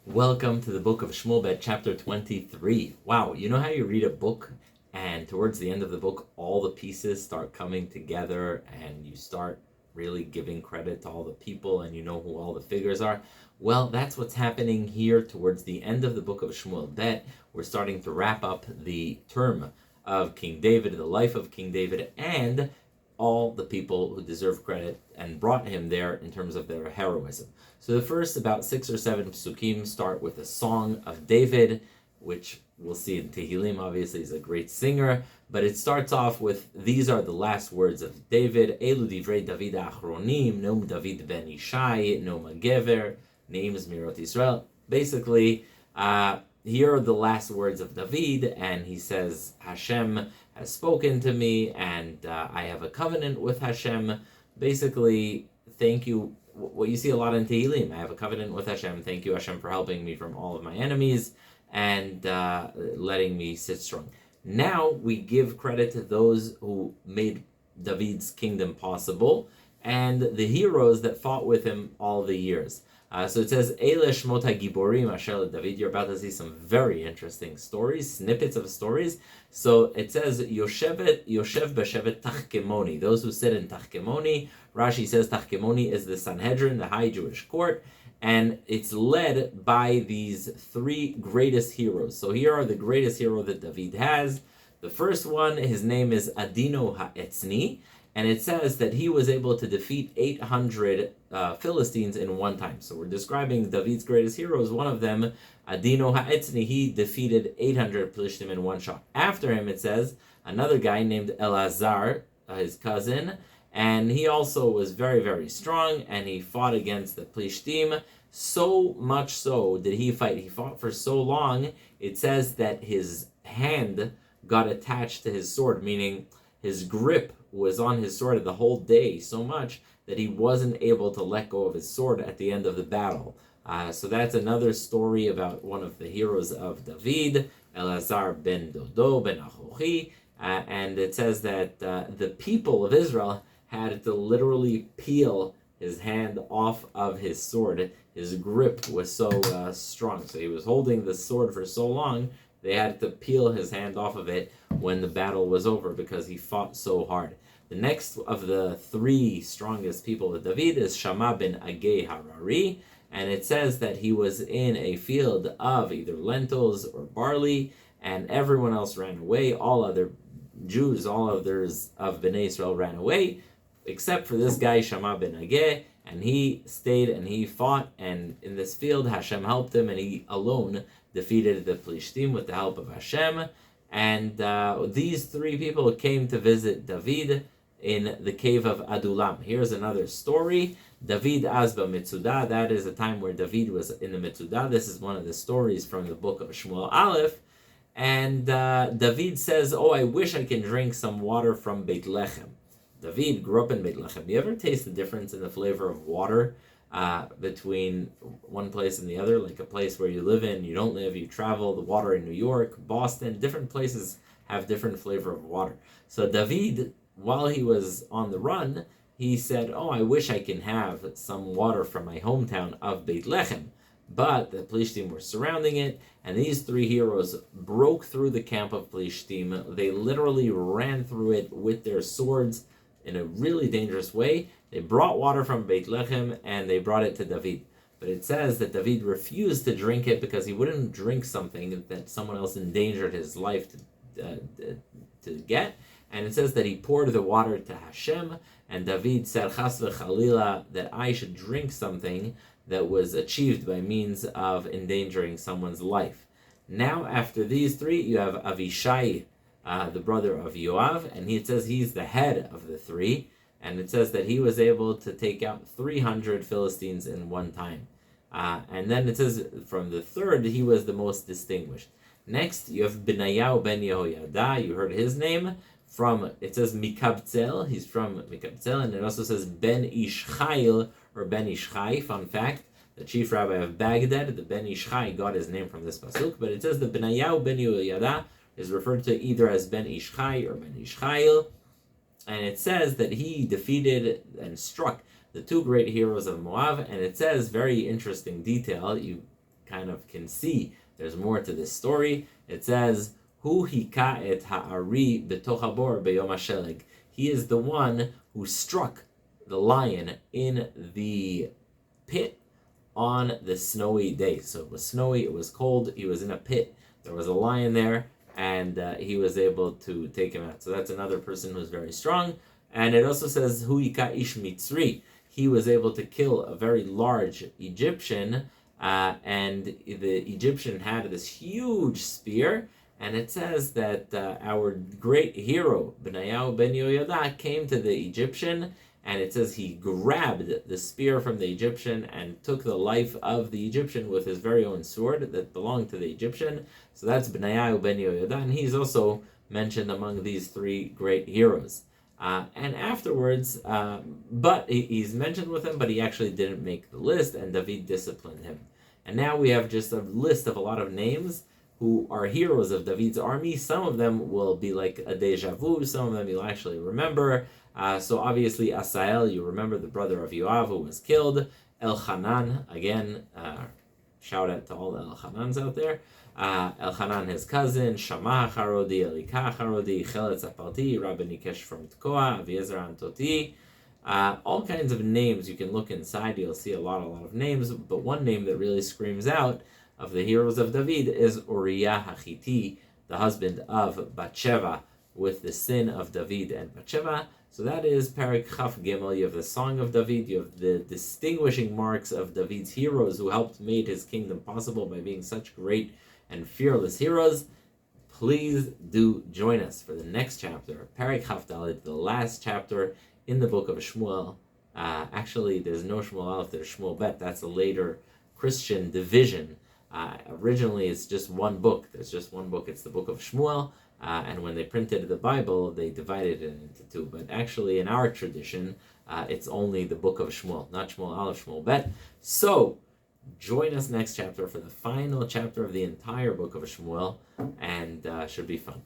Welcome to the book of Shmuel, chapter 23. Wow, you know how you read a book and towards the end of the book, all the pieces start coming together and you start really giving credit to all the people and you know who all the figures are? Well, that's what's happening here towards the end of the book of Shmuel Bet. We're starting to wrap up the term of King David, the life of King David, and all the people who deserve credit and brought him there in terms of their heroism. So the first about 6 or 7 psukim start with a song of David, which we'll see in Tehillim. Obviously, he's a great singer, but it starts off with, these are the last words of David. Elu divrei David achronim, nom David ben Ishai, nom Gever, names Mirot Israel. Basically, here are the last words of David, and he says, Hashem has spoken to me, and I have a covenant with Hashem. Basically, thank you. What you see a lot in Tehillim, I have a covenant with Hashem. Thank you, Hashem, for helping me from all of my enemies and letting me sit strong. Now we give credit to those who made David's kingdom possible and the heroes that fought with him all the years. So it says, Eile Shmot HaGiborim Asher David. You're about to see some very interesting stories, snippets of stories. So it says, Yoshev Beshevet Tachkemoni. Those who sit in Tachkemoni. Rashi says Tachkemoni is the Sanhedrin, the high Jewish court. And it's led by these 3 greatest heroes. So here are the greatest hero that David has. The first one, his name is Adino HaEtzni. And it says that he was able to defeat 800 Philistines in one time. So we're describing David's greatest heroes. One of them, Adino HaEtzni, he defeated 800 Philistines in one shot. After him, it says, another guy named Elazar, his cousin, and he also was very, very strong, and he fought against the Plishtim. So much so did he fight. He fought for so long, it says that his hand got attached to his sword, meaning his grip was on his sword the whole day so much that he wasn't able to let go of his sword at the end of the battle. So that's another story about one of the heroes of David, Elazar ben Dodo ben Achochi, and it says that the people of Israel had to literally peel his hand off of his sword. His grip was so strong. So he was holding the sword for so long, they had to peel his hand off of it when the battle was over because he fought so hard. The next of the 3 strongest people of David is Shammah ben Agay Harari, and it says that he was in a field of either lentils or barley, and everyone else ran away. All other Jews, all others of Bnei Israel ran away, except for this guy, Shammah ben Agay, and he stayed and he fought, and in this field, Hashem helped him, and he alone defeated the Plishtim with the help of Hashem. And these 3 people came to visit David in the cave of Adulam. Here's another story. David Azba Mitzudah. That is a time where David was in the Mitzudah. This is one of the stories from the book of Shmuel Aleph. And David says, oh, I wish I can drink some water from Beit Lechem. David grew up in Beit Lechem. You ever taste the difference in the flavor of water between one place and the other? Like a place where you live in, you don't live, you travel, the water in New York, Boston, different places have different flavor of water. So David, while he was on the run, he said, oh, I wish I can have some water from my hometown of Beit Lechem. But the Plishtim were surrounding it, and these 3 heroes broke through the camp of Plishtim. They literally ran through it with their swords in a really dangerous way. They brought water from Beit Lechem, and they brought it to David. But it says that David refused to drink it because he wouldn't drink something that someone else endangered his life to get. And it says that he poured the water to Hashem, and David said, Chas v'chalila, that I should drink something that was achieved by means of endangering someone's life. Now, after these 3, you have Avishai, the brother of Yoav, and it says he's the head of the 3, and it says that he was able to take out 300 Philistines in one time. And then it says from the 3rd, he was the most distinguished. Next, you have Benayahu ben Yehoyada. You heard his name. It says Mikabtzel. He's from Mikabtzel, and it also says Ben Ishchail or Ben Ishchai. Fun fact: the chief rabbi of Baghdad, the Ben Ishchai, got his name from this pasuk. But it says the Benayahu ben Yehoyada is referred to either as Ben Ishchai or Ben Ishchail, and it says that he defeated and struck the 2 great heroes of Moab. And it says, very interesting detail. You kind of can see there's more to this story. It says, Hu hika et ha'ari betoch habor beyom hasheleg. He is the one who struck the lion in the pit on the snowy day. So it was snowy, it was cold, he was in a pit, there was a lion there, and he was able to take him out. So that's another person who's very strong. And it also says, Hu hika ish mitzri. He was able to kill a very large Egyptian, and the Egyptian had this huge spear. And it says that our great hero, Benayahu ben Yehoyada, came to the Egyptian, and it says he grabbed the spear from the Egyptian and took the life of the Egyptian with his very own sword that belonged to the Egyptian. So that's Benayahu ben Yehoyada, and he's also mentioned among these three great heroes. And afterwards, but he's mentioned with him, but he actually didn't make the list, and David disciplined him. And now we have just a list of a lot of names who are heroes of David's army. Some of them will be like a deja vu, some of them you'll actually remember. So obviously Asael, you remember the brother of Yoav who was killed. Elchanan, again, shout out to all the Elchanans out there. Elchanan, his cousin, Shammah Harodi, Elikah Harodi, Chelet Zapalti, Rabbi Nikesh from Tekoa, Aviezer Antoti. All kinds of names you can look inside, you'll see a lot of names, but one name that really screams out of the heroes of David is Uriah Hachiti, the husband of Bathsheba, with the sin of David and Bathsheba. So that is Parak Chaf Gimel. You have the Song of David, you have the distinguishing marks of David's heroes who helped made his kingdom possible by being such great and fearless heroes. Please do join us for the next chapter, Parak Chaf Dalet, the last chapter in the book of Shmuel. Actually, there's no Shmuel Aleph, there's Shmuel Bet. That's a later Christian division. Originally, it's just one book. There's just one book. It's the book of Shmuel. And when they printed the Bible, they divided it into two. But actually, in our tradition, it's only the book of Shmuel, not Shmuel Aleph, Shmuel Bet. So, join us next chapter for the final chapter of the entire book of Shmuel, and should be fun.